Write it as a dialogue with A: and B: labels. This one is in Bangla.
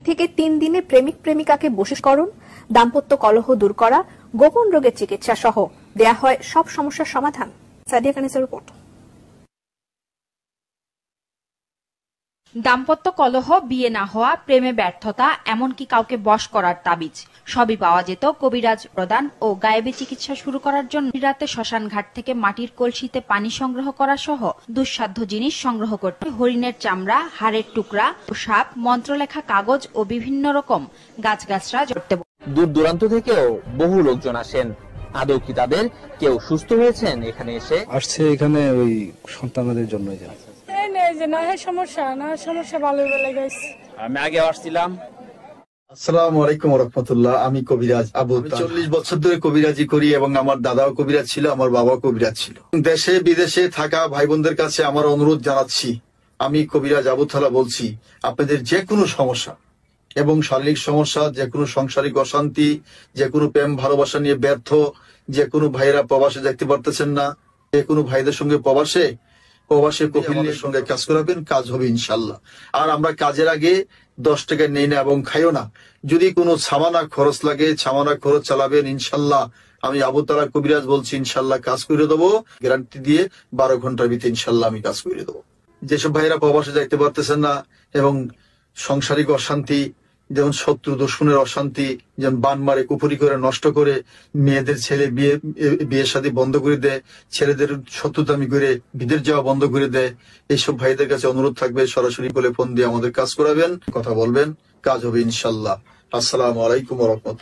A: থেকে 3 দিনে প্রেমিক প্রেমিকাকে বশীকরণ, দাম্পত্য কলহ দূর করা, গোপন রোগের চিকিৎসা সহ দেয়া হয় সব সমস্যার সমাধান। সাদিয়া কানিসের রিপোর্ট।
B: দাম্পত্য কলহ, বিয়ে না হওয়া, প্রেমে ব্যর্থতা, এমনকি কাউকে বশ করার তাবিজ সবই পাওয়া যেত কবিরাজ প্রদান ও গায়েবী চিকিৎসা শুরু করার জন্য। রাতে শ্মশান ঘাট থেকে মাটির কলসিতে পানি সংগ্রহ করা সহ দুঃসাধ্য জিনিস সংগ্রহ করতে হরিণের চামড়া, হাড়ের টুকরা, সাপ, মন্ত্রলেখা কাগজ ও বিভিন্ন রকম গাছগাছরা জড়তে।
C: দূর দূরান্ত থেকেও বহু লোকজন আসেন। আদৌ কি তাদের কেউ সুস্থ হয়েছেন এখানে এসে?
D: আসছে এখানে ওই সন্তানদের জন্যই যায়।
E: সমস্যা ভালো লেগেছে।
C: আমি আগে আসছিলাম।
F: আসসালামু আলাইকুম ওয়া রাহমাতুল্লাহ। আমি কবিরাজ আবু। 40 বছর ধরে কবিরাজি করি এবং আমার দাদাও কবিরাজ ছিল, আমার বাবাও কবিরাজ ছিল। দেশে বিদেশে থাকা ভাই বোনদের কাছে আমার অনুরোধ জানাচ্ছি, আমি কবিরাজ আবু তাআলা বলছি, আপনাদের যে কোনো সমস্যা এবং শারীরিক সমস্যা, যে কোনো সাংসারিক অশান্তি, যে কোনো প্রেম ভালোবাসা নিয়ে ব্যর্থ, যে কোনো ভাইরা প্রবাসে দেখতে পারতেছেন না, যে কোনো ভাইদের সঙ্গে প্রবাসে কফিলের সঙ্গে কাজ করাবেন, কাজ হবে ইনশাল্লাহ। আর আমরা কাজের আগে 10 টাকা নেই না এবং খাইও না। যদি কোনো সামানা খরচ লাগে, সামানা খরচ চালাবেন ইনশাল্লাহ। আমি আবু তাআলা কবিরাজ বলছি, ইনশাল্লাহ কাজ করে দেবো, গ্যারান্টি দিয়ে 12 ঘন্টার ভিতরে ইনশাল্লাহ আমি কাজ করে দেবো। যেসব ভাইরা প্রবাসে যাইতে পারতেছেন না এবং সাংসারিক অশান্তি, যেমন শত্রু দুশমনের অশান্তি, যেমন বান মারে কুপুরি করে নষ্ট করে, মেয়েদের ছেলে বিয়ে শাদী বন্ধ করে দেয়, ছেলেদের শত্রুতামি করে বিদেশ যাওয়া বন্ধ করে দেয়, এইসব ভাইদের কাছে অনুরোধ থাকবে, সরাসরি বলে ফোন দিয়ে আমাদের কাজ করাবেন, কথা বলবেন, কাজ হবে ইনশাল্লাহ। আসসালামু আলাইকুম ওয়া রাহমাতুল্লাহ।